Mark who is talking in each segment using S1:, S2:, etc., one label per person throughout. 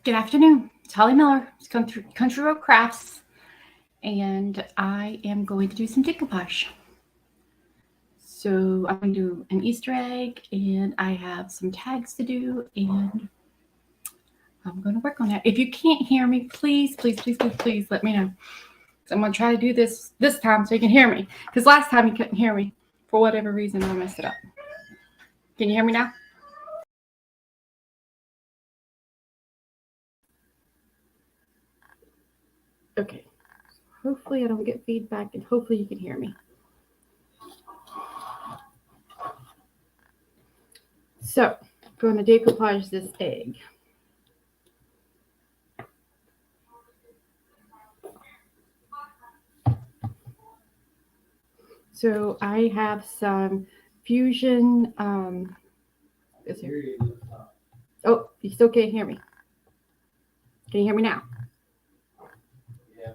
S1: Good afternoon. It's Holly Miller. It's Country Road Crafts, and I am going to do some decoupage. So I'm going to do an Easter egg, and I have some tags to do, and I'm going to work on that. If you can't hear me, please let me know. I'm going to try to do this time so you can hear me. Because last time you couldn't hear me for whatever reason. I messed it up. Can you hear me now? Okay. Hopefully I don't get feedback, and hopefully you can hear me. So, I'm going to decoupage this egg. So I have some fusion. Is here. Oh, you still can't hear me. Can you hear me now? Yeah.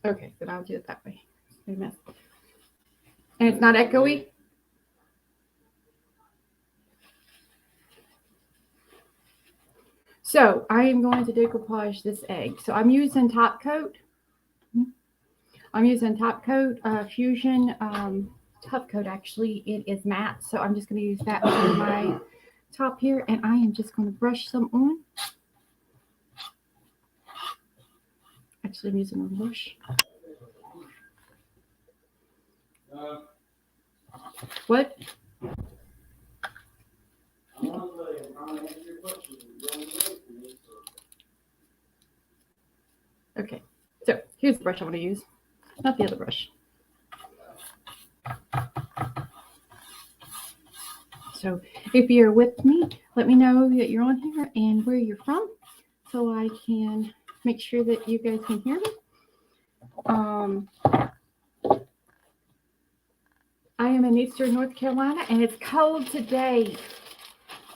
S1: Okay, then I'll do it that way. And it's not echoey? So I am going to decoupage this egg. So I'm using top coat. I'm using top coat fusion tough coat. Actually, it is matte, so I'm just going to use that for my top here, and I am just going to brush some on. Actually, I'm using a brush. What? Okay, so here's the brush I want to use, not the other brush. So if you're with me, let me know that you're on here and where you're from so I can make sure that you guys can hear me. I am in Eastern North Carolina, and it's cold today.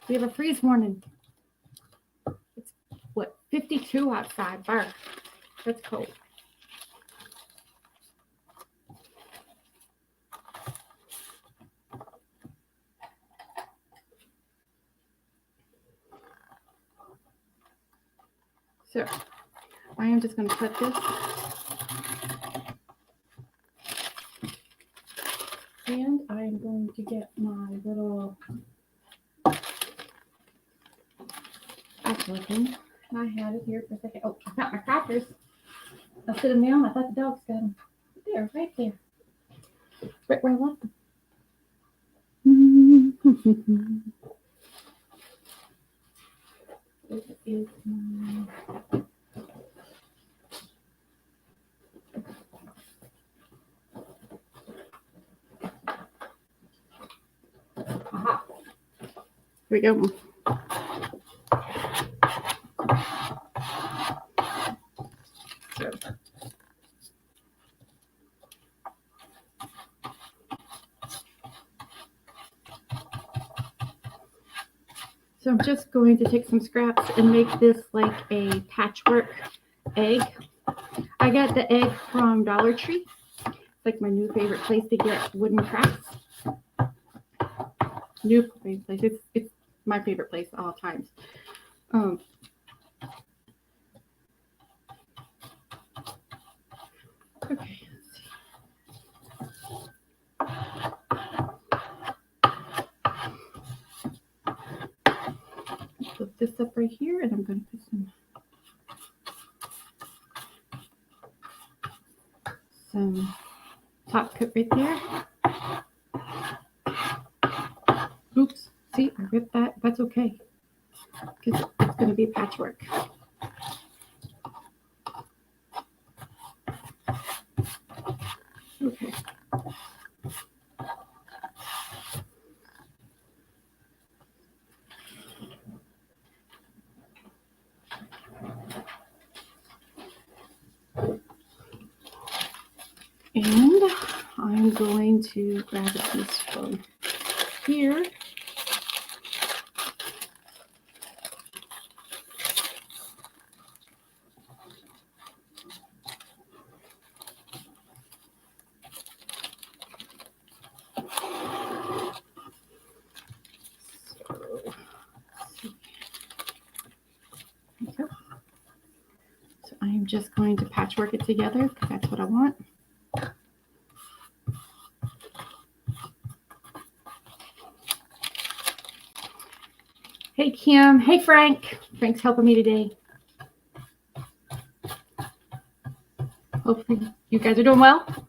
S1: We have a freeze warning. It's, 52 outside. Burr. That's cold. So I am just going to cut this. And I'm going to get my little thing. I had it here for a second. Oh, I got my crackers. I set them down. I thought the dogs got them. There, right there. Right where I left them. This is my... Aha. Here we go. So I'm just going to take some scraps and make this like a patchwork egg. I got the egg from Dollar Tree. It's like my new favorite place to get wooden crafts. New favorite place. It's my favorite place at all times. Okay. Flip this up right here, and I'm going to put some top coat right there. Oops, see, I ripped that. That's okay, because it's going to be patchwork. Okay. And I'm going to grab a piece from here. I'm just going to patchwork it together because that's what I want. Hey, Kim. Hey, Frank. Frank's helping me today. Hopefully you guys are doing well.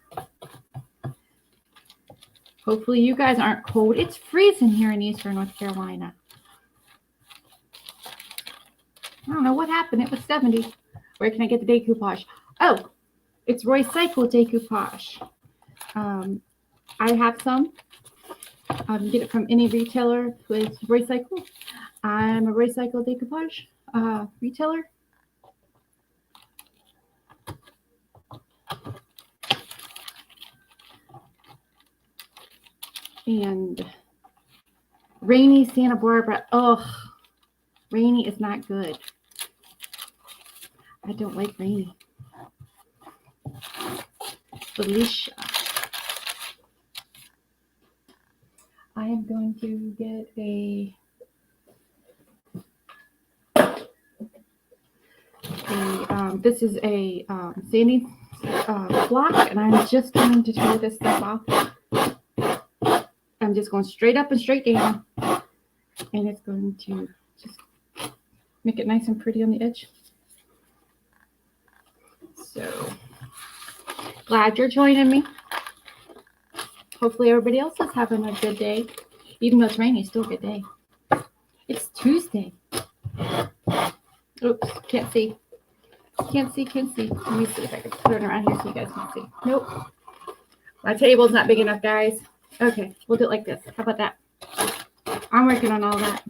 S1: Hopefully you guys aren't cold. It's freezing here in Eastern North Carolina. I don't know what happened. It was 70. Where can I get the decoupage? Oh, it's recycled decoupage. I have some. You can get it from any retailer with recycle. I'm a recycled decoupage retailer. And rainy Santa Barbara. Oh, rainy is not good. I don't like rainy. Felicia. I am going to get this is a sanding block, and I'm just going to tear this stuff off. I'm just going straight up and straight down, and it's going to just make it nice and pretty on the edge. So glad you're joining me. Hopefully everybody else is having a good day. Even though it's rainy, it's still a good day. It's Tuesday. Oops, can't see. Can't see. Let me see if I can turn around here so you guys can see. Nope. My table's not big enough, guys. Okay, we'll do it like this. How about that? I'm working on all that.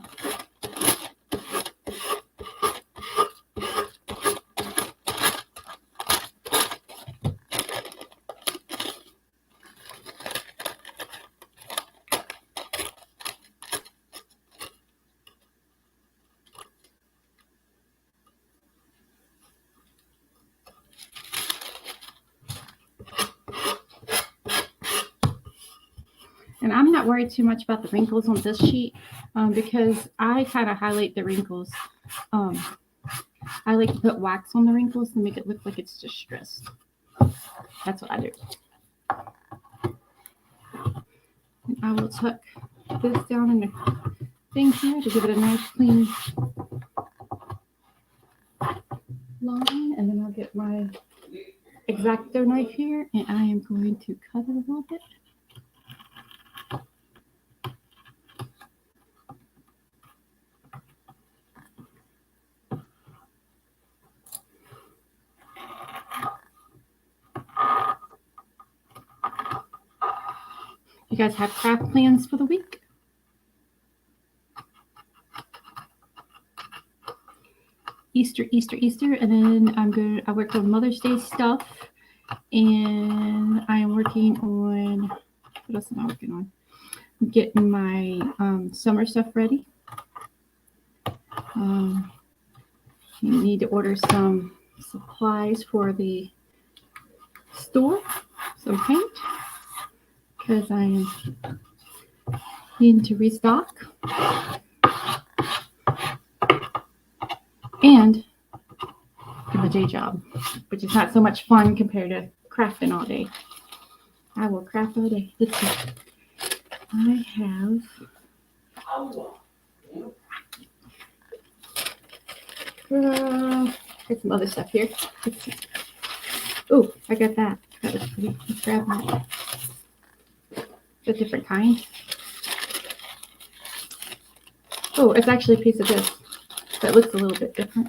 S1: And I'm not worried too much about the wrinkles on this sheet because I kind of highlight the wrinkles. I like to put wax on the wrinkles to make it look like it's distressed. That's what I do. And I will tuck this down in the thing here to give it a nice clean line. And then I'll get my X-Acto knife here and I am going to cut it a little bit. You guys have craft plans for the week? Easter, and then I work on Mother's Day stuff, and I am working on, what else am I working on? I'm getting my summer stuff ready. You need to order some supplies for the store, some paint, because I am needing to restock. And do my day job, which is not so much fun compared to crafting all day. I will craft all day. Let's see. I have got some other stuff here. Oh, I got that. That was pretty. Let's grab that. A different kind. Oh, it's actually a piece of this. That looks a little bit different.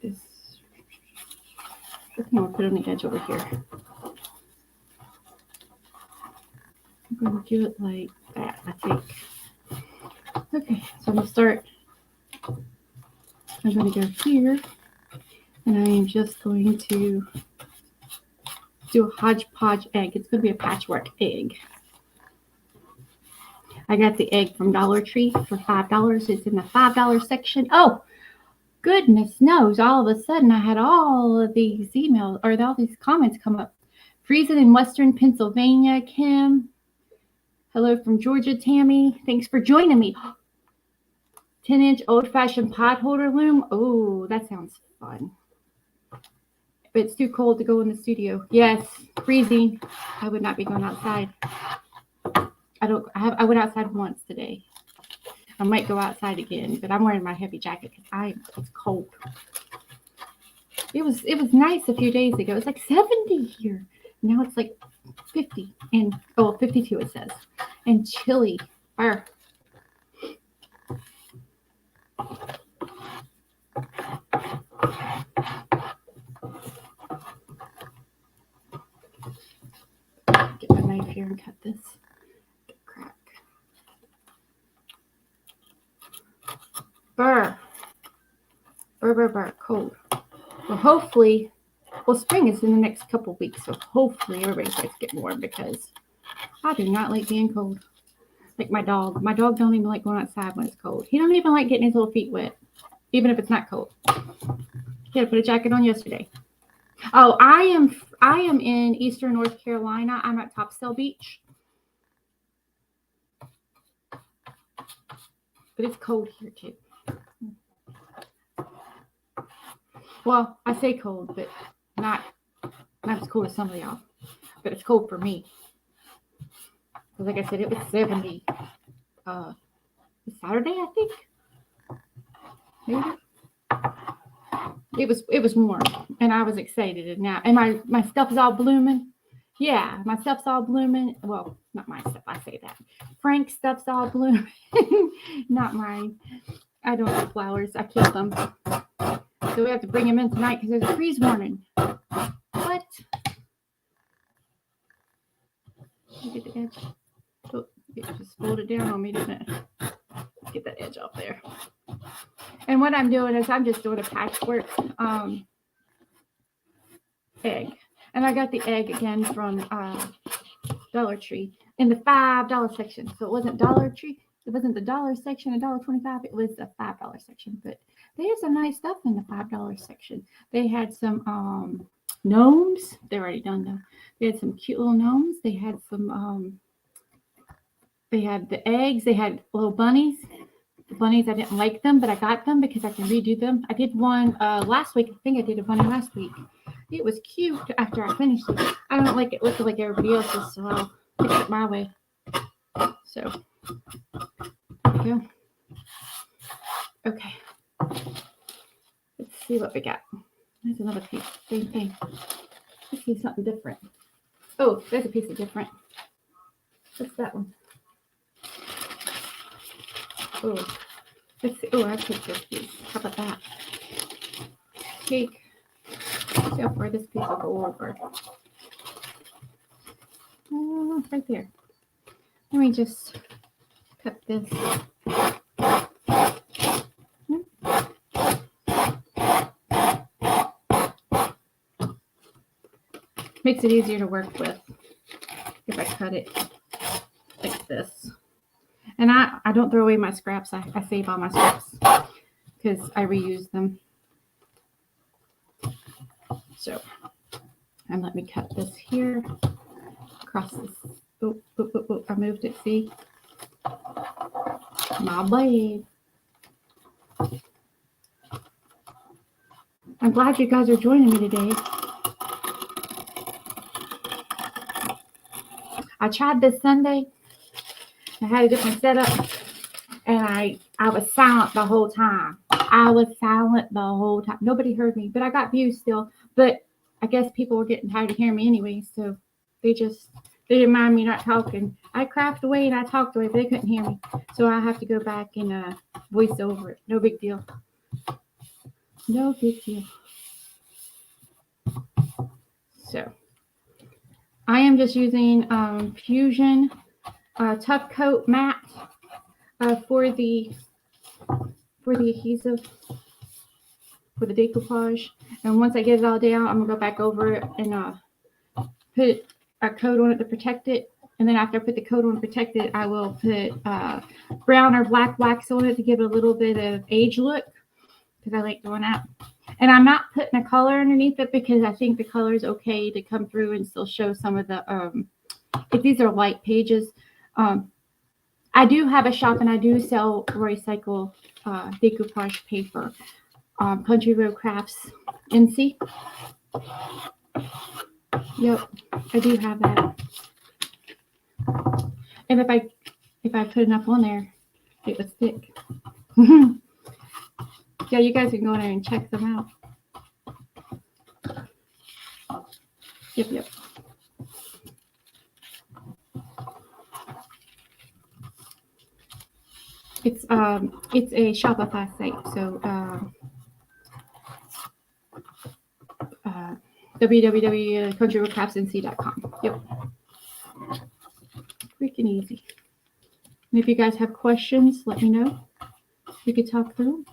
S1: This. I think I'll put it on the edge over here. I'm going to do it like that, I think. Okay, so I'm going to start. I'm going to go here. And I am just going to do a hodgepodge egg. It's going to be a patchwork egg. I got the egg from Dollar Tree for $5. It's in the $5 section. Oh, Goodness knows, all of a sudden I had all of these emails or all these comments come up. Freezing in Western Pennsylvania, Kim. Hello from Georgia, Tammy. Thanks for joining me. 10-inch old-fashioned pot holder loom. Oh, that sounds fun. But it's too cold to go in the studio. Yes, freezing. I would not be going outside. I went outside once today. I might go outside again, but I'm wearing my heavy jacket because it's cold. It was nice a few days ago. It's like 70 here. Now it's like 50 and 52 it says. And chilly. Fire. Get my knife here and cut this. Crack. Burr. Burr. Cold. Well, hopefully, spring is in the next couple weeks, so hopefully everybody starts to get warm because I do not like being cold. Like my dog. My dog don't even like going outside when it's cold. He don't even like getting his little feet wet, even if it's not cold. He had to put a jacket on yesterday. Oh, I am in Eastern North Carolina. I'm at Topsail Beach. But it's cold here too. Well, I say cold, but not as cold as some of y'all. But it's cold for me. Because like I said, it was 70 Saturday, I think. Maybe. It was warm, and I was excited. And my stuff is all blooming. Yeah, my stuff's all blooming. Well, not my stuff. I say that. Frank's stuff's all blooming. Not mine. I don't have flowers. I killed them. So we have to bring them in tonight because there's a freeze warning. What? Get the edge. Oh, it just fold it down on me, didn't it? Get that edge off there. And what I'm doing is I'm just doing a patchwork egg. And I got the egg again from Dollar Tree in the $5 section. So it wasn't Dollar Tree. It wasn't the dollar section, $1.25. It was the $5 section. But they had some nice stuff in the $5 section. They had some gnomes. They're already done though. They had some cute little gnomes. They had some they had the eggs. They had little bunnies. The bunnies, I didn't like them, but I got them because I can redo them. I did one last week. I think I did a bunny last week. It was cute after I finished it. I don't like it looking like everybody else's, so I'll fix it my way. So, there we go. Okay. Let's see what we got. There's another piece. Same thing. Let's see something different. Oh, there's a piece of different. What's that one? Oh, let's see. Oh, I picked this piece. How about that? Take. See how far this piece will go over. Oh, right there. Let me just cut this. Makes it easier to work with if I cut it like this. And I don't throw away my scraps. I save all my scraps because I reuse them. So, and let me cut this here across this. Oh, I moved it. See? My blade. I'm glad you guys are joining me today. I tried this Sunday. I had a different setup, and I was silent the whole time. Nobody heard me, but I got views still. But I guess people were getting tired of hearing me anyway, so they didn't mind me not talking. I craft away and I talked away, but they couldn't hear me. So I have to go back and voice over it. No big deal. No big deal. So I am just using Fusion Tough Coat Matte for the adhesive, for the decoupage. And once I get it all down, I'm gonna go back over it and put a coat on it to protect it. And then after I put the coat on to protect it, I will put brown or black wax on it to give it a little bit of age look. because I like doing that. And I'm not putting a color underneath it because I think the color is okay to come through and still show some of the, if these are light pages. I do have a shop and I do sell recycle decoupage paper. Country Road Crafts NC. Yep, I do have that. And if I put enough on there, it would stick. Yeah, you guys can go in there and check them out. Yep. It's a Shopify site, so www.countryroadcraftsnc.com. Yep. Freaking easy. And if you guys have questions, let me know. We could talk through.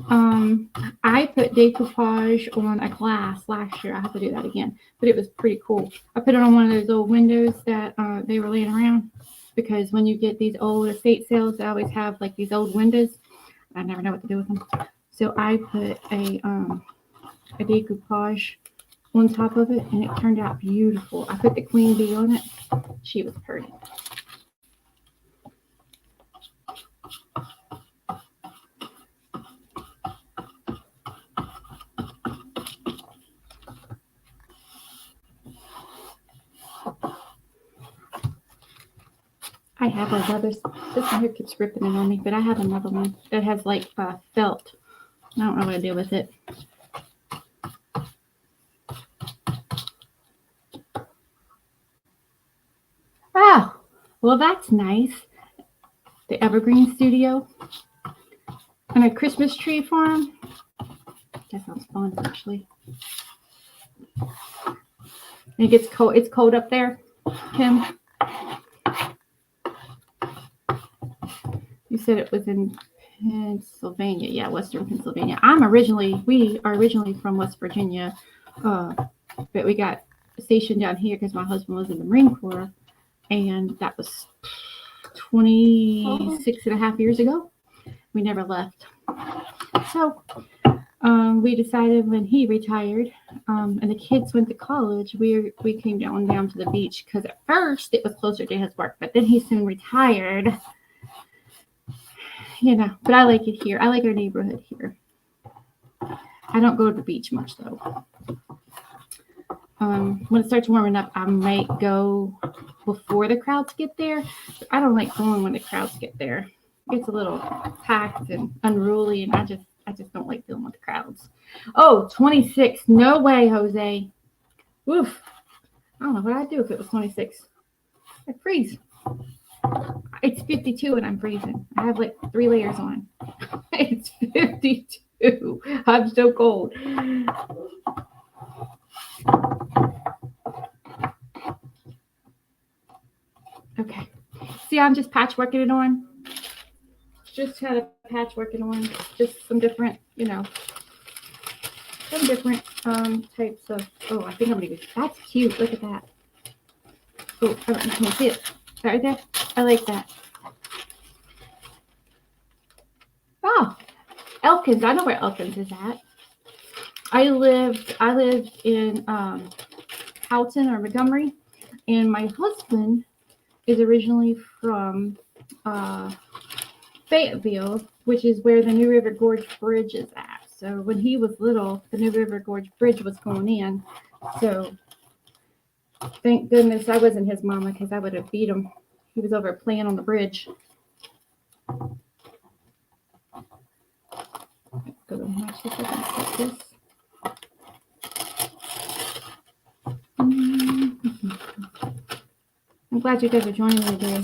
S1: I put decoupage on a glass last year. I have to do that again, but it was pretty cool. I put it on one of those old windows that they were laying around, because when you get these old estate sales, they always have like these old windows. I never know what to do with them. So I put a decoupage on top of it, and it turned out beautiful. I put the queen bee on it. She was pretty. I have another, this one here keeps ripping it on me, but I have another one that has like felt. I don't know what to do with it. Oh, well, that's nice. The Evergreen Studio and a Christmas tree farm. That sounds fun, actually. It gets cold. It's cold up there, Kim. You said it was in Pennsylvania. Yeah, Western Pennsylvania. We are originally from West Virginia, but we got stationed down here because my husband was in the Marine Corps, and that was 26 and a half years ago. We never left. So we decided when he retired and the kids went to college, we came down to the beach, because at first it was closer to his work, but then he soon retired. But I like it here. I like our neighborhood here. I don't go to the beach much, though. When it starts warming up, I might go before the crowds get there. But I don't like going when the crowds get there. It gets a little packed and unruly, and I just don't like dealing with the crowds. Oh, 26. No way, Jose. Oof. I don't know what I'd do if it was 26. I'd freeze. It's 52 and I'm freezing. I have like 3 layers on. It's 52. I'm so cold. Okay. See, I'm just patchworking it on. Just had a patchwork it on. Just some different, some different types of. Oh, I think I'm gonna use. That's cute. Look at that. Oh, I don't know if you can see it. Right there. I like that. Oh, Elkins. I know where Elkins is at. I lived in Houghton or Montgomery, and my husband is originally from Fayetteville, which is where the New River Gorge Bridge is at. So when he was little, the New River Gorge Bridge was going in. So thank goodness I wasn't his mama, because I would have beat him. He was over playing on the bridge. Go and watch this. I can set this. I'm glad you guys are joining me today.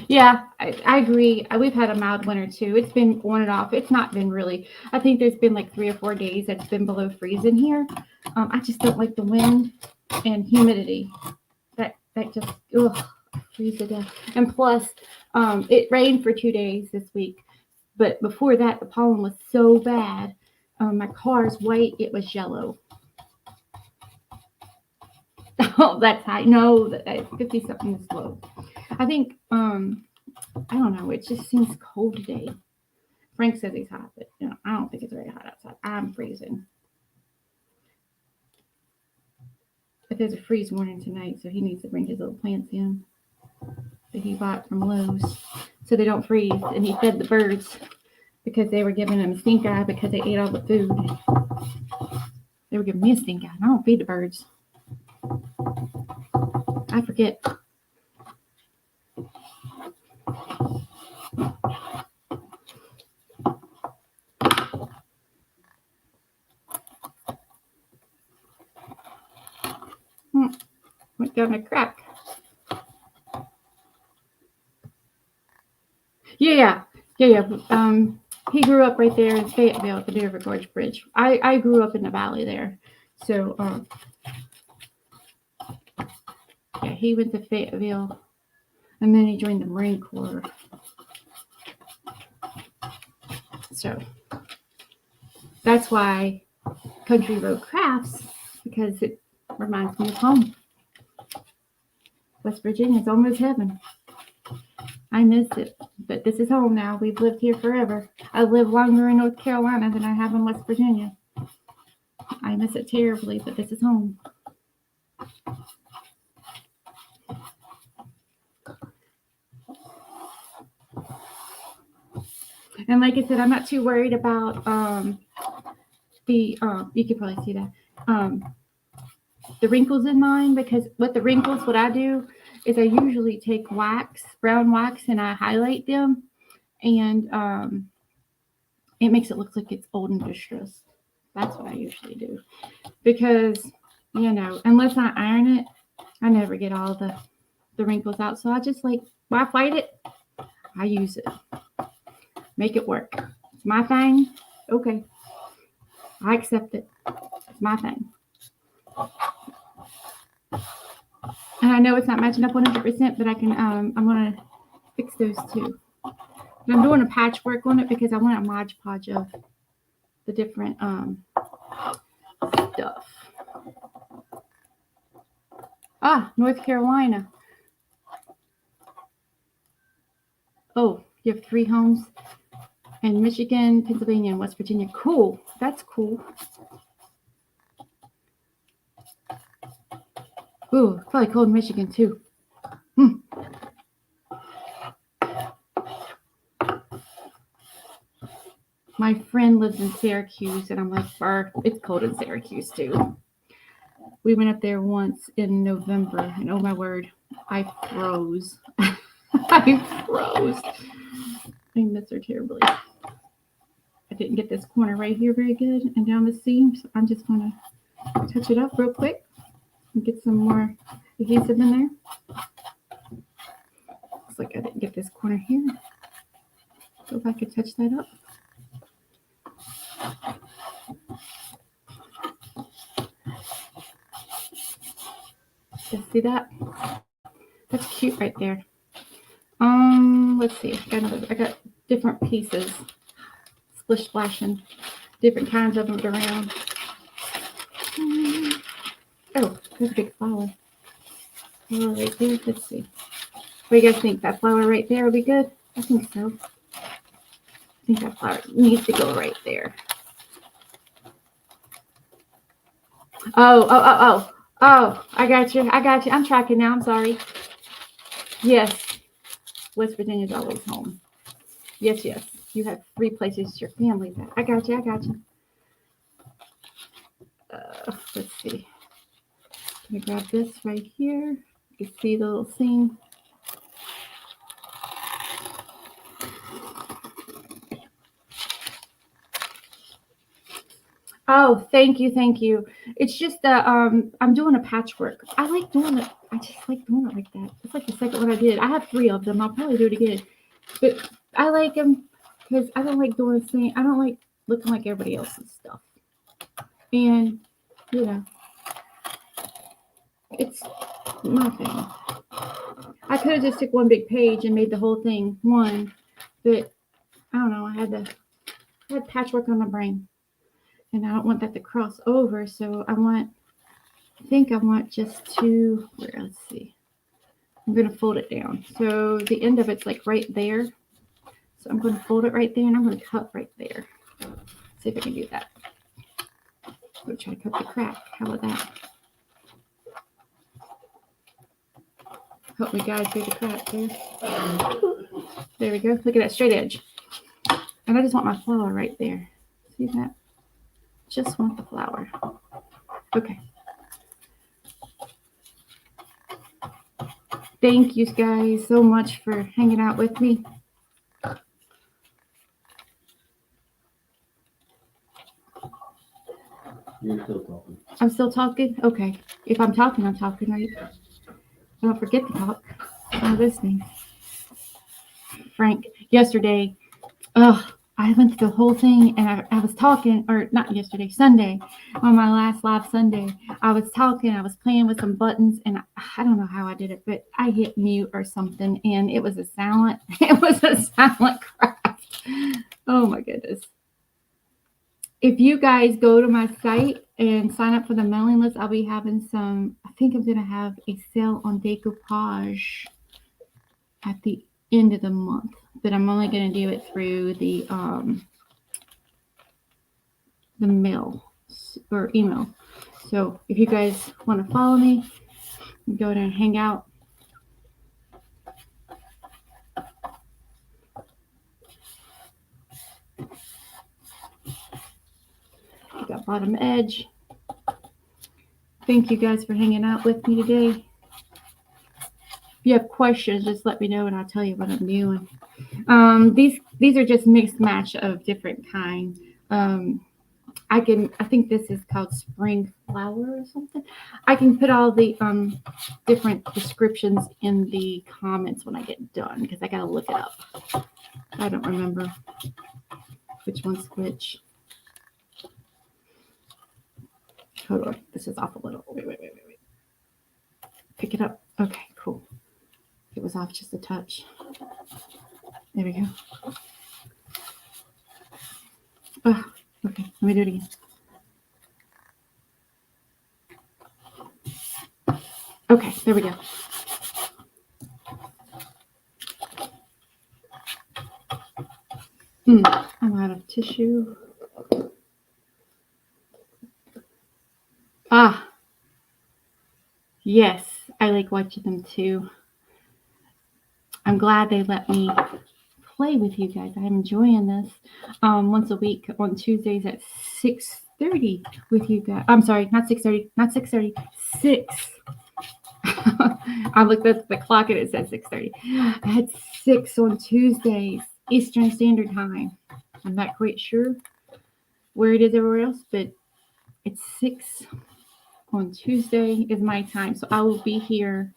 S1: Yeah, I agree. We've had a mild winter too. It's been on and off. It's not been really. I think there's been like 3 or 4 days that's been below freezing here. I just don't like the wind and humidity. That just freeze to death. And plus, it rained for 2 days this week. But before that, the pollen was so bad. My car's white. It was yellow. Oh, that's high. No, 50 something is low. I think, I don't know. It just seems cold today. Frank says he's hot, but I don't think it's very hot outside. I'm freezing. But there's a freeze warning tonight, so he needs to bring his little plants in that he bought from Lowe's so they don't freeze. And he fed the birds because they were giving him a stink eye because they ate all the food. They were giving me a stink eye. I don't feed the birds. I forget. Went down a crack. Yeah. He grew up right there in Fayetteville at the River Gorge Bridge. I grew up in the valley there. So, yeah, he went to Fayetteville, and then he joined the Marine Corps. So, that's why Country Road Crafts, because it reminds me of home. West Virginia is almost heaven. I miss it, but this is home now. We've lived here forever. I live longer in North Carolina than I have in West Virginia. I miss it terribly, but this is home. And like I said, I'm not too worried about you can probably see that, the wrinkles in mine, because what I do is I usually take brown wax, and I highlight them, and it makes it look like it's old and distressed. That's what I usually do, because unless I iron it, I never get all the wrinkles out. So I just I fight it, I use it, make it work. It's my thing. Okay, I accept it. It's my thing. And I know it's not matching up 100%, but I can. I'm gonna fix those too. And I'm doing a patchwork on it because I want a Mod Podge of the different stuff. North Carolina. Oh, you have 3 homes in Michigan, Pennsylvania, and West Virginia. Cool. That's cool. Ooh, it's probably cold in Michigan too. My friend lives in Syracuse, and I'm like, it's cold in Syracuse too. We went up there once in November, and oh my word, I froze. I froze. I miss her terribly. I didn't get this corner right here very good and down the seam, so I'm just going to touch it up real quick and get some more adhesive in there. Looks like I didn't get this corner here. So if I could touch that up. Just see that? That's cute right there. Let's see. I got different pieces, splish splashing, different kinds of them around. Oh, there's a big flower. Flower right there. Let's see. What do you guys think? That flower right there will be good? I think so. I think that flower needs to go right there. Oh, I got you. I'm tracking now. I'm sorry. Yes. West Virginia's always home. Yes. You have 3 places your family's at. I got you. Let's see. Let me grab this right here. You can see the little seam. Oh, thank you. It's just that I'm doing a patchwork. I like doing it. I just like doing it like that. It's like the second one I did. I have 3 of them. I'll probably do it again. But I like them because I don't like doing the same. I don't like looking like everybody else's stuff. And it's my thing. I could have just took one big page and made the whole thing one, but I don't know. I had patchwork on my brain. And I don't want that to cross over, so I want I think I want just to, let's see. I'm going to fold it down. So the end of it's like right there. So I'm going to fold it right there and I'm going to cut right there. See if I can do that. I'm going to try to cut the crack. How about that? Help me guys do the crack there. There we go. Look at that straight edge. And I just want my flower right there. See that? Just want the flower. Okay. Thank you guys so much for hanging out with me.
S2: You're still talking.
S1: I'm still talking? Okay. If I'm talking, I'm talking, right? I don't forget to talk. I'm listening. Frank, yesterday, I went through the whole thing and I was talking, or not yesterday, Sunday, on my last live Sunday, I was talking, I was playing with some buttons and I don't know how I did it, but I hit mute or something and it was a silent craft. Oh my goodness. If you guys go to my site and sign up for the mailing list, I'll be having some, I think I'm going to have a sale on Decoupage at the end of the month, but I'm only going to do it through the mail or email. So if you guys want to follow me, go there and hang out. Got bottom edge. Thank you guys for hanging out with me today. If you have questions, just let me know and I'll tell you what I'm doing. These are just mixed match of different kinds. I think this is called spring flower or something. I can put all the different descriptions in the comments when I get done because I gotta look it up. I don't remember which one's which. Hold on, this is off a little. Wait. Pick it up. Okay, cool. It was off just a touch. There we go. Oh, okay, let me do it again. Okay, there we go. I'm out of tissue. Yes, I like watching them too. I'm glad they let me play with you guys. I'm enjoying this. Once a week on Tuesdays at 6:30 with you guys. I'm sorry, not 6:30. 6. I looked at the clock and it said 6:30. At 6 on Tuesdays, Eastern Standard Time. I'm not quite sure where it is everywhere else, but it's 6 on Tuesday is my time. So I will be here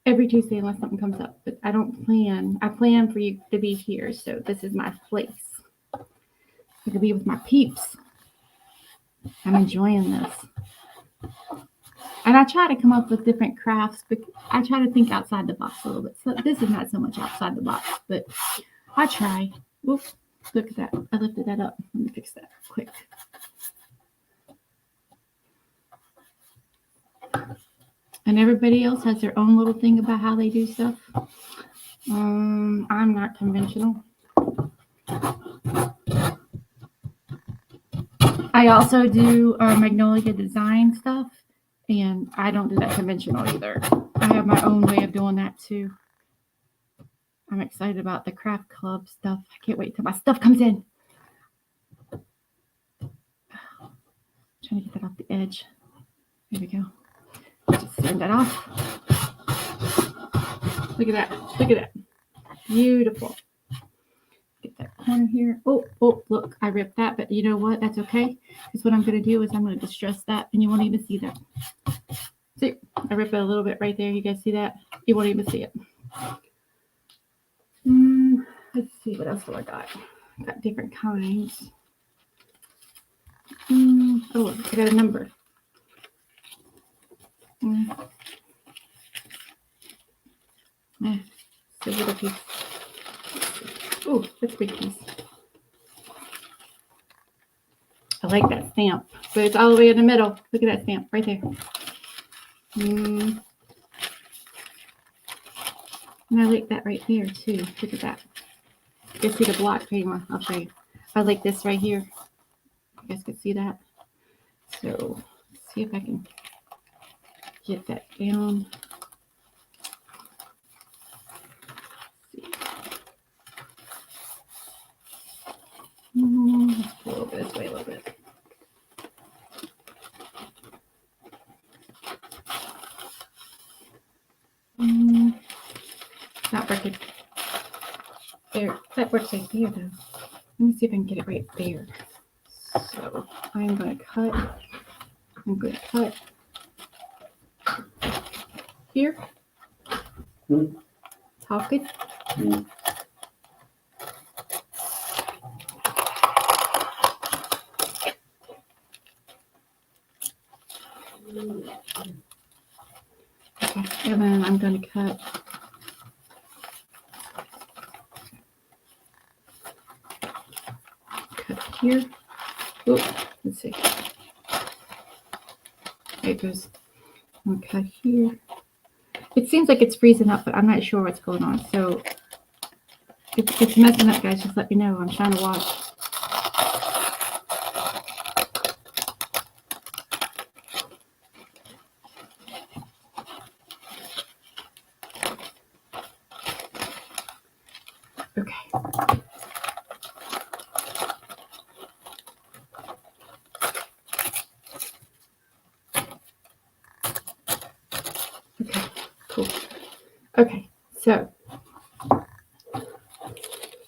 S1: every Tuesday unless something comes up. But I don't plan. I plan for you to be here. So this is my place. I can be with my peeps. I'm enjoying this. And I try to come up with different crafts, but I try to think outside the box a little bit. So this is not so much outside the box, but I try. Oops, look at that. I lifted that up. Let me fix that quick. And everybody else has their own little thing about how they do stuff. I'm not conventional. I also do Magnolia design stuff, and I don't do that conventional either. I have my own way of doing that too. I'm excited about the craft club stuff. I can't wait till my stuff comes in. Trying to get that off the edge. There we go. Just sand that off. Look at that. Look at that. Beautiful. Get that corner here. Oh, look, I ripped that, but you know what? That's okay. Because what I'm going to do is I'm going to distress that, and you won't even see that. See, I ripped it a little bit right there. You guys see that? You won't even see it. Let's see, what else do I got? I got different kinds. Oh, I got a number. It's a little piece. Oh, that's a big piece. I like that stamp. but it's all the way in the middle. Look at that stamp right there. And I like that right there too. Look at that. You can see the block paper. I'll show you. I like this right here. You guys can see that. So let's see if I can get that down. Let's pull over this way a little bit. Not working. There, that works right there though. Let me see if I can get it right there. So I'm going to cut. I'm going to cut here. How good? Okay, and then I'm going to cut here. Oh, let's see. There it goes. I'm going to cut here. It seems like it's freezing up, but I'm not sure what's going on. So if it's messing up, guys, just let me know. I'm trying to watch. Okay. Okay, cool. Okay, so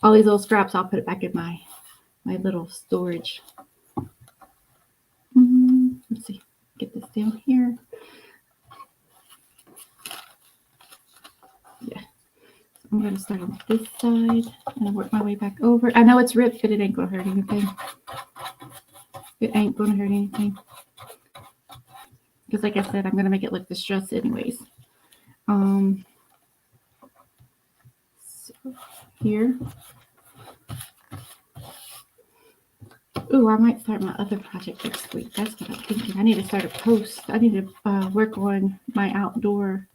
S1: all these little scraps, I'll put it back in my little storage. Let's see, get this down here. Yeah, I'm going to start on this side and work my way back over. I know it's ripped, but it ain't going to hurt anything. It ain't going to hurt anything. Because like I said, I'm going to make it look distressed anyways. So here. Ooh, I might start my other project next week. That's what I'm thinking. I need to start a post. I need to work on my outdoor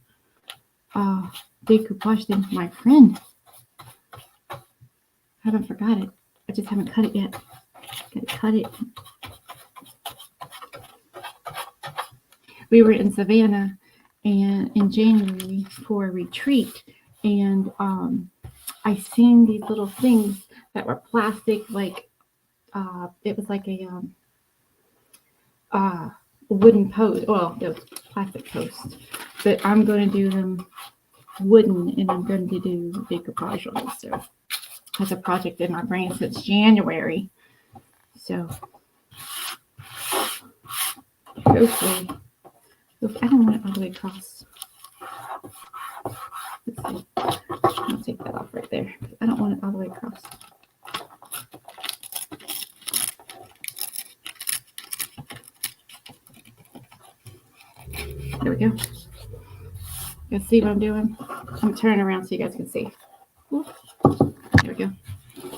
S1: decoupage thing for my friend. I haven't forgot it. I just haven't cut it yet. Gotta cut it. We were in Savannah and in January for a retreat, and I seen these little things that were plastic, like it was like a wooden post. Well, it was plastic post, but I'm going to do them wooden, and I'm going to do decoupage on it. So that's a project in my brain since January. So hopefully, I don't want it all the way across. Let's see. I'll take that off right there. I don't want it all the way across. There we go. You guys see what I'm doing? I'm turning around so you guys can see. Ooh. There we go.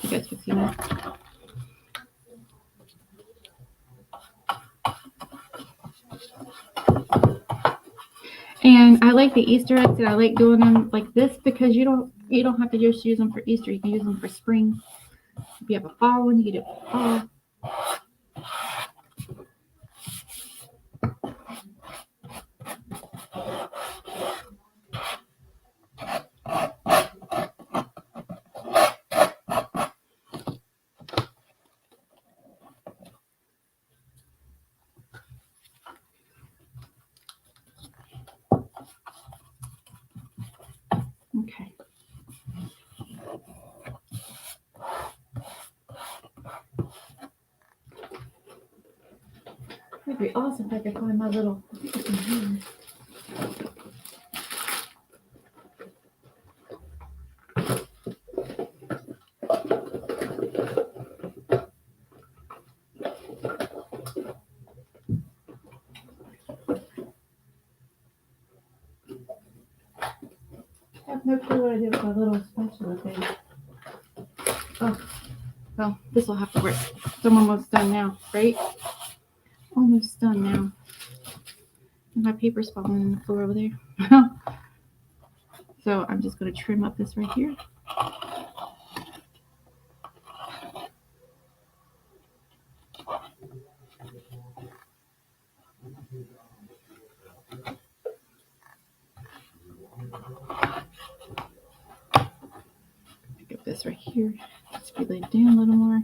S1: You guys can see now. And I like the Easter eggs, and I like doing them like this because you don't have to just use them for Easter. You can use them for spring. If you have a fall one, you can do it for fall. Okay. It'd be awesome if I could find my little. I have no clue what I did with my little spatula thing. Oh, well, this will have to work. I'm almost done now, right? Oh almost done now. My paper's falling on the floor over there. So I'm just going to trim up this right here. Pick up this right here. Just lay it down a little more.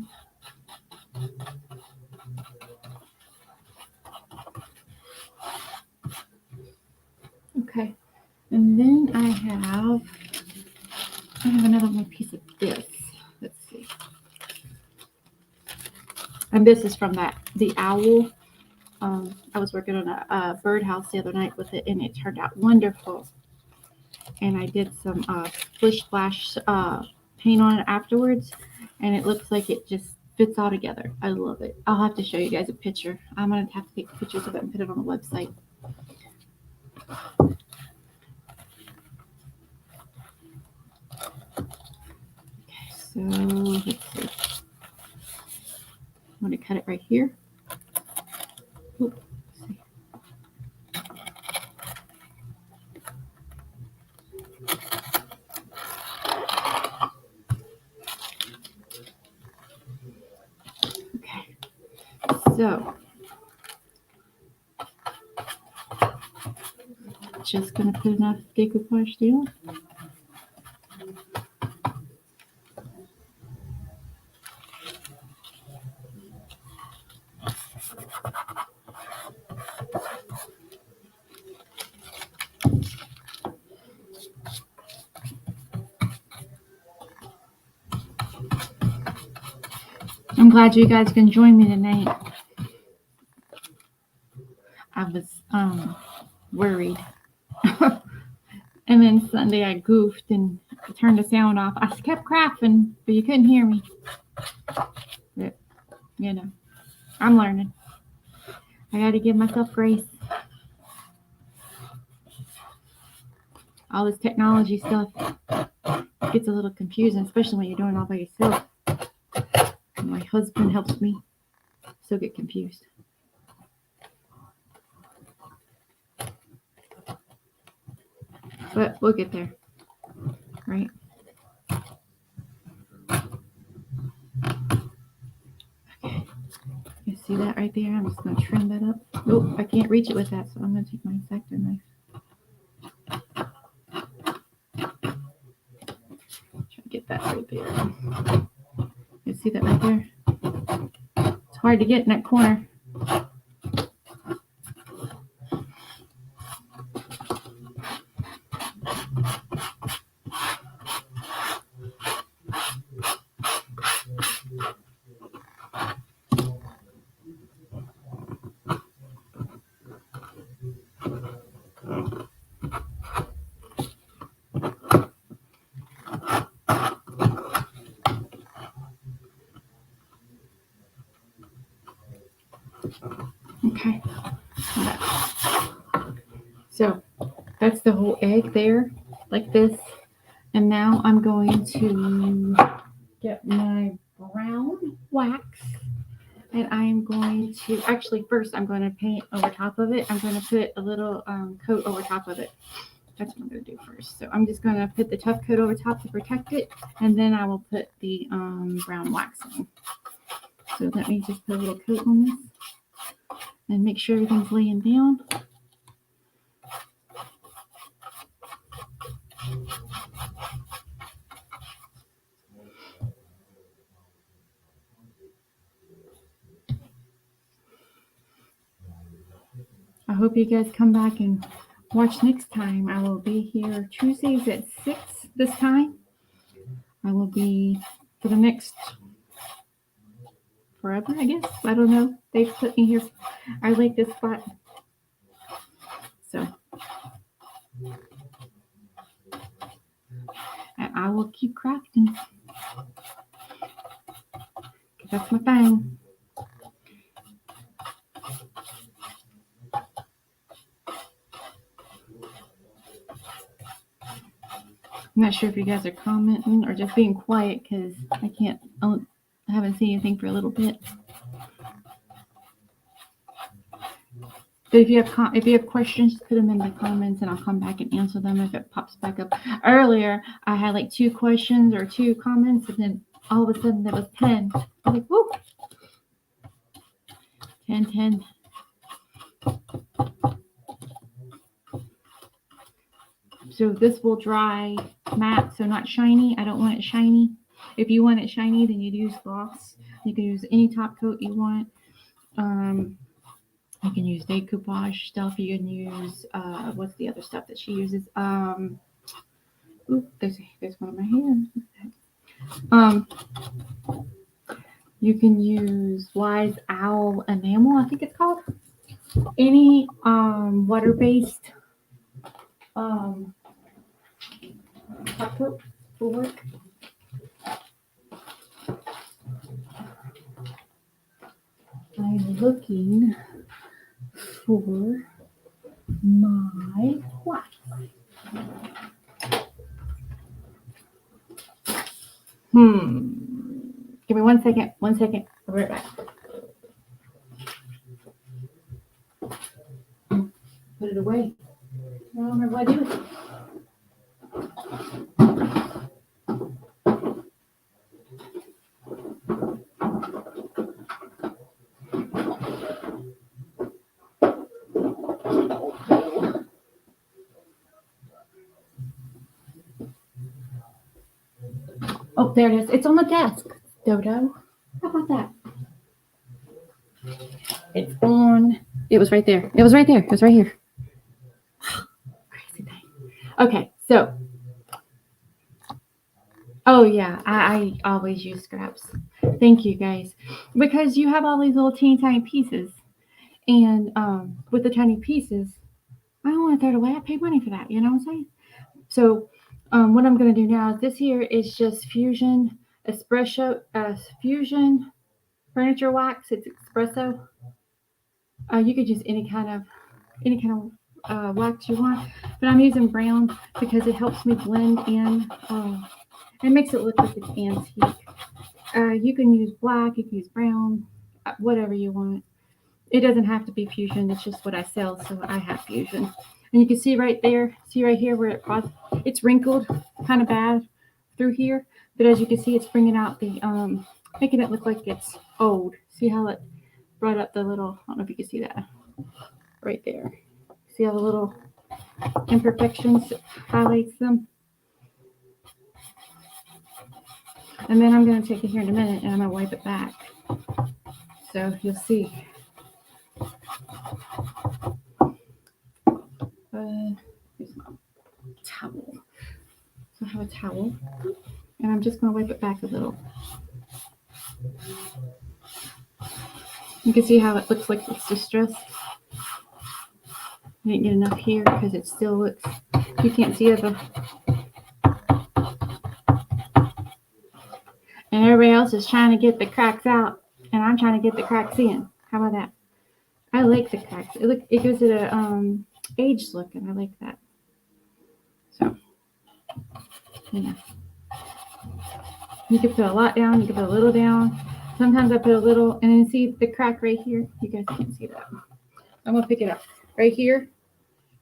S1: Okay, and then I have another one piece of this. Let's see. And this is from the owl. I was working on a birdhouse the other night with it, and it turned out wonderful. And I did some splish splash paint on it afterwards, and it looks like it just fits all together. I love it. I'll have to show you guys a picture. I'm going to have to take pictures of it and put it on the website. Okay, so let's see. I'm going to cut it right here. Oops. Okay, so just going to put enough decoupage down. I'm glad you guys can join me tonight. I was worried. And then Sunday I goofed and turned the sound off. I kept crafting, but you couldn't hear me. But, you know, I'm learning. I got to give myself grace. All this technology stuff gets a little confusing, especially when you're doing it all by yourself. And my husband helps me still get confused. But we'll get there, right? Okay. You see that right there? I'm just going to trim that up. Oh, I can't reach it with that, so I'm going to take my X-Acto knife. Try to get that right there. You see that right there? It's hard to get in that corner. Okay. So that's the whole egg there, like this. And now I'm going to get my brown wax. And I'm going to, actually first I'm going to paint over top of it. I'm going to put a little coat over top of it. That's what I'm going to do first. So I'm just going to put the tough coat over top to protect it. And then I will put the brown wax on. So let me just put a little coat on this. And make sure everything's laying down. I hope you guys come back and watch next time. I will be here Tuesdays at 6 this time. I will be for the next forever, I guess. I don't know. They've put me here. I like this spot. So. And I will keep crafting. That's my thing. I'm not sure if you guys are commenting or just being quiet because I haven't seen anything for a little bit. But if you have questions, put them in the comments, and I'll come back and answer them if it pops back up. Earlier, I had like 2 questions or 2 comments, and then all of a sudden there was 10. I was like, whoa, 10. So this will dry matte, so not shiny. I don't want it shiny. If you want it shiny, then you'd use gloss. You can use any top coat you want. You can use decoupage stuff. You can use what's the other stuff that she uses? There's one of my hands. You can use Wise Owl Enamel, I think it's called. Any water-based top coat will work. I'm looking for my wax. Give me 1 second. 1 second. I'll be right back. Put it away. I don't remember what I did with it. Oh, there it is. It's on the desk, Dodo. How about that? It's on. It was right there. It was right there. It was right here. Crazy thing. Okay, so. Oh, yeah. I always use scraps. Thank you, guys. Because you have all these little teeny tiny pieces. And with the tiny pieces, I don't want to throw it away. I pay money for that. You know what I'm saying? So what I'm going to do now is this here is just Fusion Fusion furniture wax. It's espresso. You could use any kind of wax you want, but I'm using brown because it helps me blend in. It makes it look like it's antique. You can use black, you can use brown, whatever you want. It doesn't have to be Fusion. It's just what I sell, so I have Fusion. And you can see right there, see right here where it's wrinkled kind of bad through here. But as you can see, it's bringing out the, making it look like it's old. See how it brought up the little, I don't know if you can see that right there. See how the little imperfections highlights them? And then I'm going to take it here in a minute and I'm going to wipe it back. So you'll see. Here's my towel. So I have a towel, and I'm just going to wipe it back a little. You can see how it looks like it's distressed. I didn't get enough here because it still looks, you can't see it. And everybody else is trying to get the cracks out, and I'm trying to get the cracks in. How about that? I like the cracks. It gives it a aged look, and I like that. So, yeah. You can put a lot down. You can put a little down. Sometimes I put a little, and then see the crack right here. You guys can't see that. I'm gonna pick it up right here.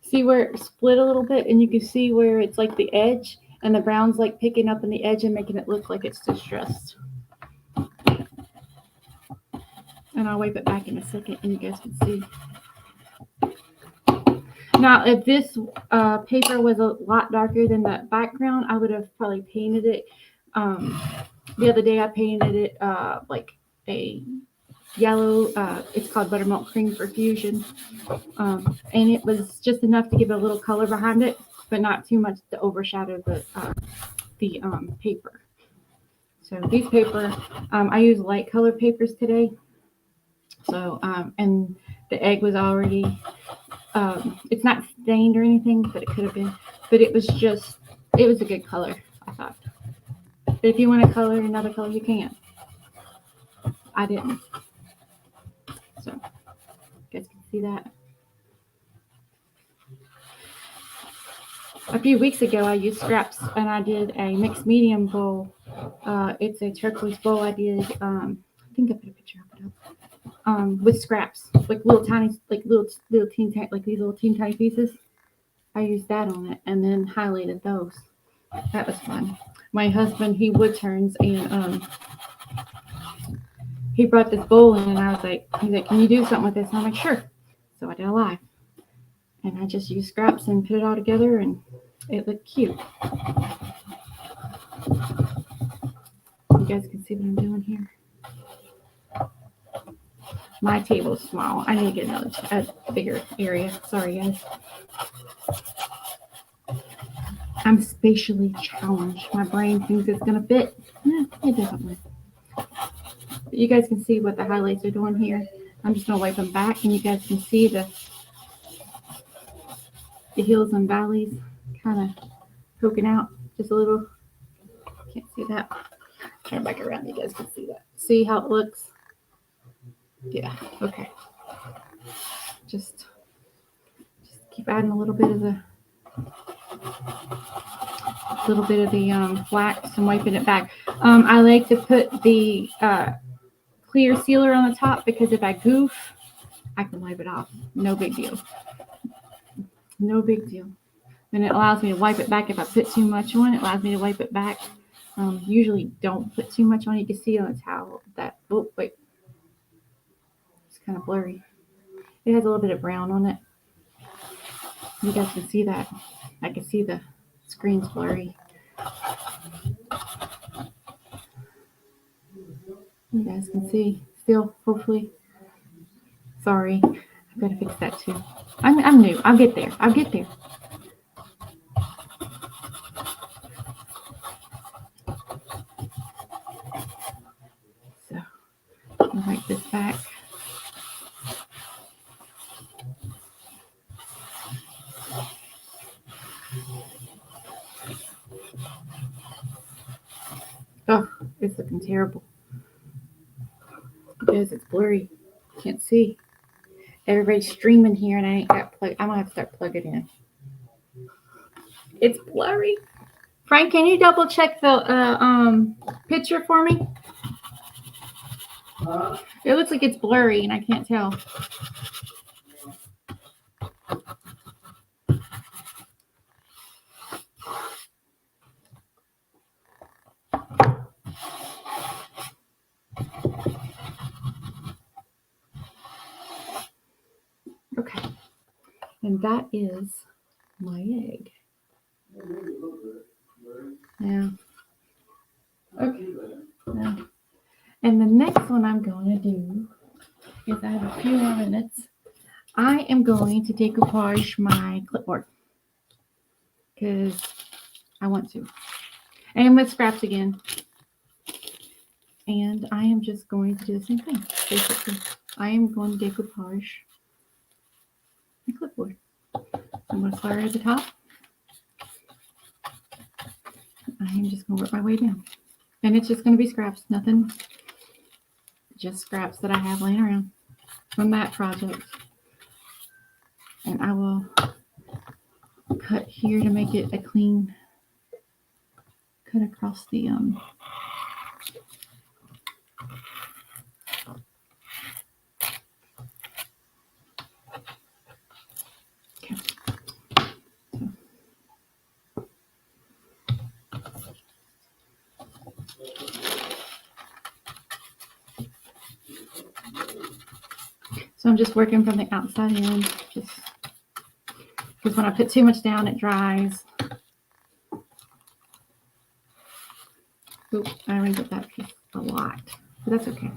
S1: See where it split a little bit, and you can see where it's like the edge, and the brown's like picking up in the edge and making it look like it's distressed. And I'll wipe it back in a second, and you guys can see. Now, if this paper was a lot darker than the background, I would have probably painted it. The other day I painted it like a yellow. It's called Buttermilk Cream for Fusion. And it was just enough to give it a little color behind it, but not too much to overshadow the paper. So these paper, I use light color papers today. So, and the egg was already, it's not stained or anything, but it could have been. But it was a good color, I thought. But if you want to color another color, you can. I didn't. So, you guys can see that. A few weeks ago, I used scraps, and I did a mixed medium bowl. It's a turquoise bowl. I did, I think I put a picture of it up. with scraps, like little tiny, like little teeny, like these little teeny tiny pieces. I used that on it and then highlighted those. That was fun. My husband, he wood turns, and he brought this bowl in, and I was like, he's like, can you do something with this? And I'm like, sure. So I did a live, and I just used scraps and put it all together, and it looked cute. You guys can see what I'm doing here. My table's small. I need to get a bigger area. Sorry, guys. I'm spatially challenged. My brain thinks it's gonna fit. It doesn't. You guys can see what the highlights are doing here. I'm just gonna wipe them back, and you guys can see the hills and valleys kind of poking out just a little. Can't see that. Turn back around. You guys can see that. See how it looks? Yeah. Okay. Just keep adding a little bit of the wax and wiping it back. I like to put the clear sealer on the top because if I goof, I can wipe it off. No big deal. No big deal. And it allows me to wipe it back if I put too much on. It allows me to wipe it back. Usually don't put too much on. You can see on the towel that, oh, wait. It's kind of blurry. It has a little bit of brown on it. You guys can see that. I can see the screen's blurry. You guys can see still, hopefully. Sorry, I've got to fix that too. I'm new. I'll get there. I'll get there. So, I'll wipe this back. Oh, it's looking terrible. Because it's blurry. Can't see. Everybody's streaming here and I ain't got plug. I'm gonna have to start plugging in. It's blurry. Frank, can you double check the picture for me? It looks like it's blurry and I can't tell. Okay. And that is my egg. Yeah. Okay. Yeah. And the next one I'm going to do is I have a few more minutes. I am going to decoupage my clipboard because I want to. And with scraps again. And I am just going to do the same thing, basically. I am going to decoupage my clipboard. I'm going to start at the top. I am just going to work my way down. And it's just going to be scraps, nothing, just scraps that I have laying around from that project. And I will cut here to make it a clean cut across the okay. So I'm just working from the outside in, just because when I put too much down, it dries. Oops, I wrinkled that piece a lot, but that's okay.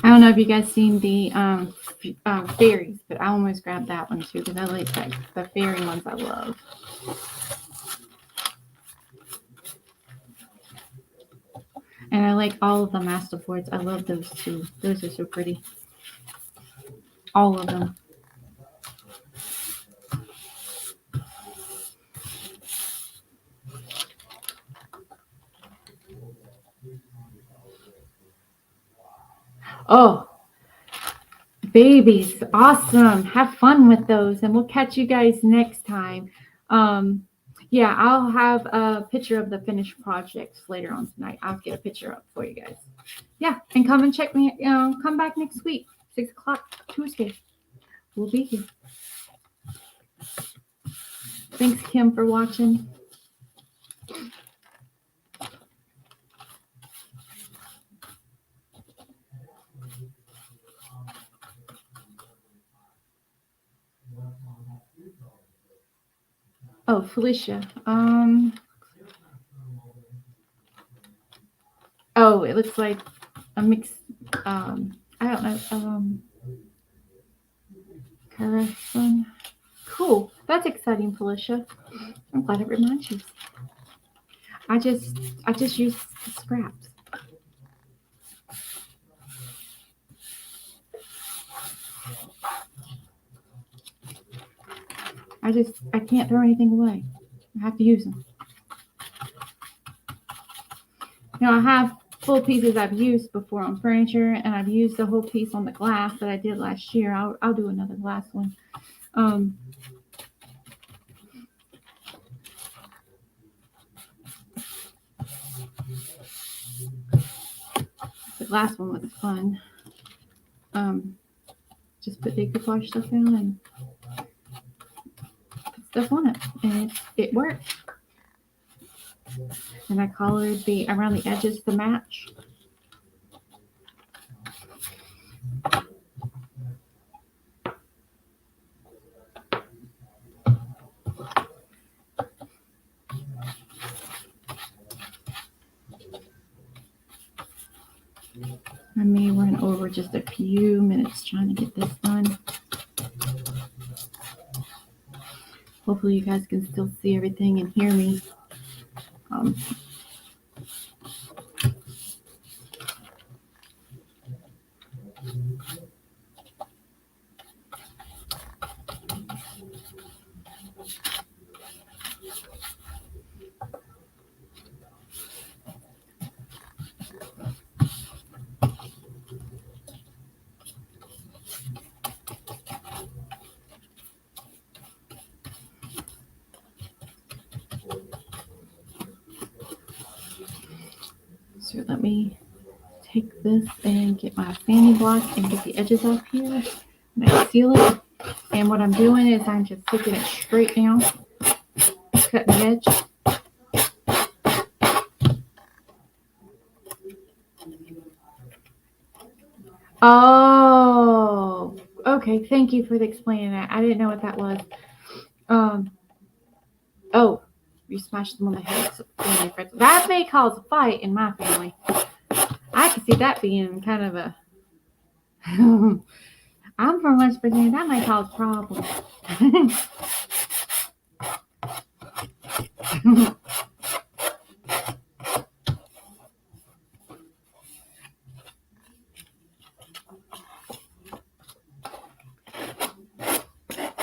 S1: I don't know if you guys seen the fairies, but I almost grabbed that one too because I like that. The fairy ones I love. And I like all of the master boards. I love those too. Those are so pretty. All of them. Oh, babies. Awesome. Have fun with those, and we'll catch you guys next time. Yeah, I'll have a picture of the finished projects later on tonight. I'll get a picture up for you guys. Yeah, and come and check me. Come back next week, 6 o'clock Tuesday. We'll be here. Thanks, Kim, for watching. Oh, Felicia. Oh, it looks like a mix. I don't know. Carson. Cool. That's exciting, Felicia. I'm glad it reminds you. I just used the scraps. I can't throw anything away. I have to use them. I have full pieces I've used before on furniture, and I've used the whole piece on the glass that I did last year. I'll do another glass one. The glass one was fun. Just put decoupage stuff in and put stuff on it, and it worked. And I colored around the edges to match. I may run over just a few minutes trying to get this done. Hopefully you guys can still see everything and hear me. So let me take this and get my sanding block and get the edges off here. And I seal it. And what I'm doing is I'm just taking it straight down, cutting the edge. Oh, okay. Thank you for explaining that. I didn't know what that was. Oh, you smashed them on the head. So that may cause a fight in my family. I can see that being kind of a. I'm from West Virginia. That might cause problems.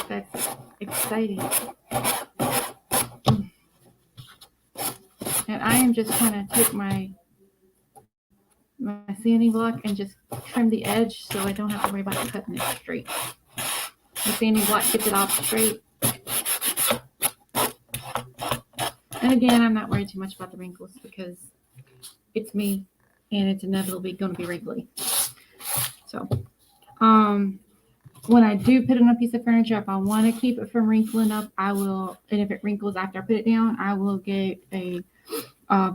S1: That's exciting. And I am just going to take my sanding block and just trim the edge so I don't have to worry about cutting it straight. The sanding block gets it off straight. And again, I'm not worried too much about the wrinkles because it's me and it's inevitably going to be wrinkly. So, when I do put it on a piece of furniture, if I want to keep it from wrinkling up, I will. And if it wrinkles after I put it down, I will get a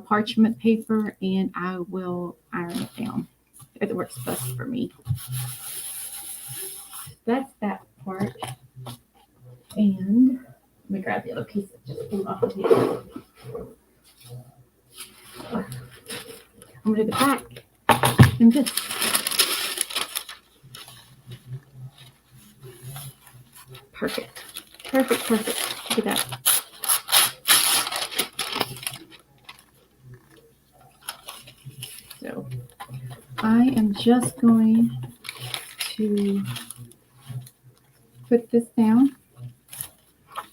S1: parchment paper and I will iron it down. It works best for me. That's that part. And let me grab the other piece that just came off of here. I'm going to do the back and this. Perfect. Perfect. Look at that. So I am just going to put this down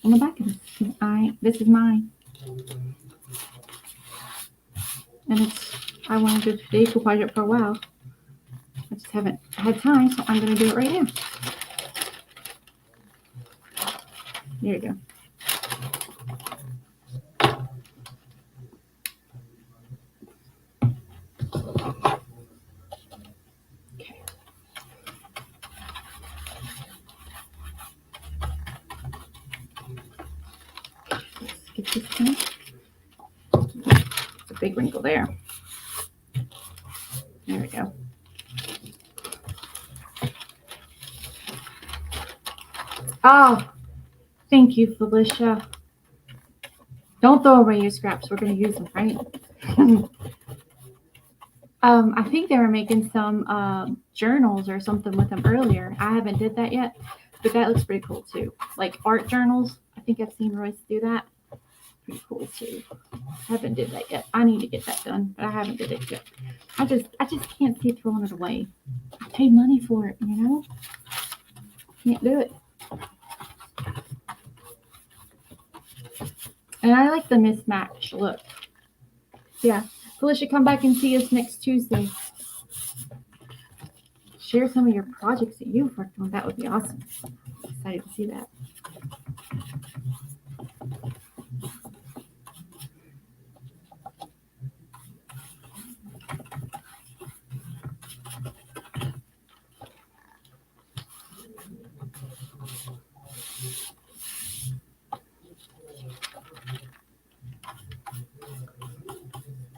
S1: on the back of this. This is mine. And I wanted to decoupage it for a while. I just haven't had time, so I'm going to do it right now. There you go. Okay. Let's get this done. It's a big wrinkle there. There we go. Oh, thank you, Felicia. Don't throw away your scraps. We're going to use them, right? I think they were making some journals or something with them earlier. I haven't did that yet, but that looks pretty cool too. Like art journals. I think I've seen Royce do that. Pretty cool too. I haven't did that yet. I need to get that done, but I haven't did it yet. I just can't see throwing it away. I paid money for it, you know? Can't do it. And I like the mismatch look. Yeah. Felicia, come back and see us next Tuesday. Share some of your projects that you've worked on. That would be awesome. I'm excited to see that.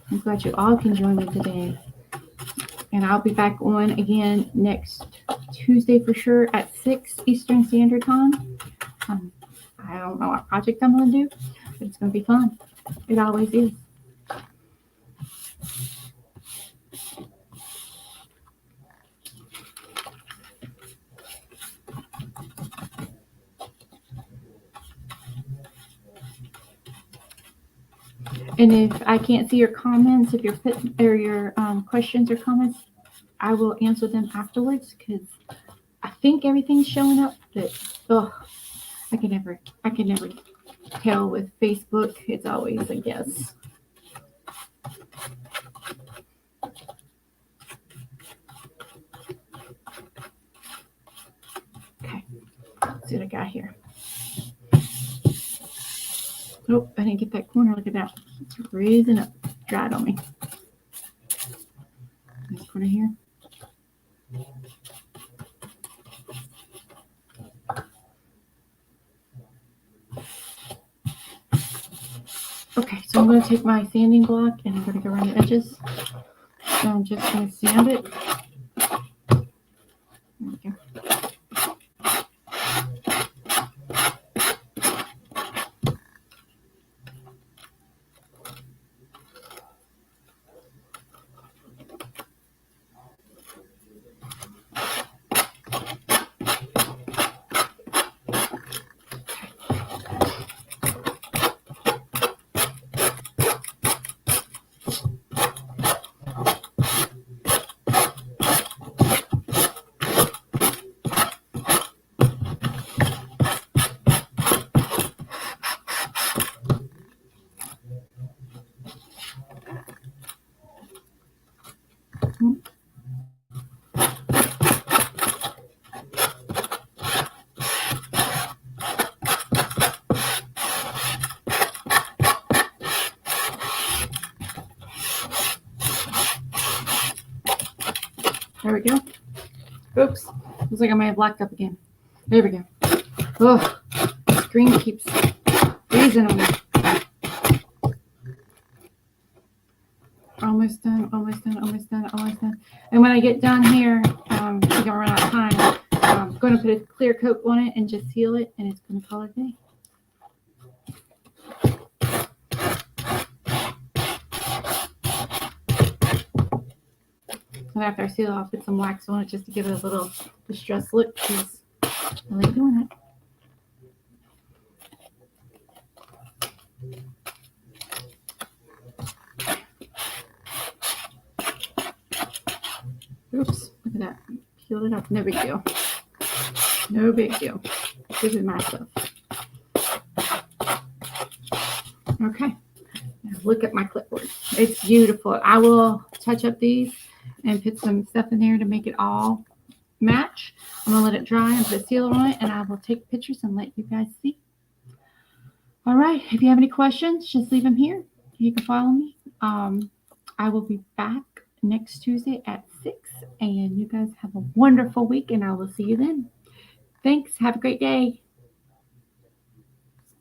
S1: I'm glad you all can join me today. And I'll be back on again next Tuesday for sure at 6 Eastern Standard Time. I don't know what project I'm going to do, but it's going to be fun. It always is. And if I can't see your comments, if you're or your questions or comments, I will answer them afterwards because I think everything's showing up. But I can never tell with Facebook. It's always a guess. Okay, let's see what I got here. Oh, I didn't get that corner. Look at that. It's raising up. Dried on me. This corner here. Okay, so I'm going to take my sanding block and I'm going to go around the edges. So I'm just going to sand it. There we go. There we go. Oops. Looks like I may have blacked up again. There we go. Oh, the screen keeps freezing on me. Almost done, almost done, almost done, almost done. And when I get done here, I think I'm running out of time. I'm going to put a clear coat on it and just seal it, and it's going to call it a day. And after I seal it, I'll put some wax on it just to give it a little distressed look because I like doing it. Oops, look at that. Peeled it up. No big deal. No big deal. This is my stuff. Okay. Now look at my clipboard. It's beautiful. I will touch up these and put some stuff in there to make it all match. I'm going to let it dry and put a sealer on it, and I will take pictures and let you guys see. All right. If you have any questions, just leave them here. You can follow me. I will be back next Tuesday at 6, and you guys have a wonderful week, and I will see you then. Thanks. Have a great day.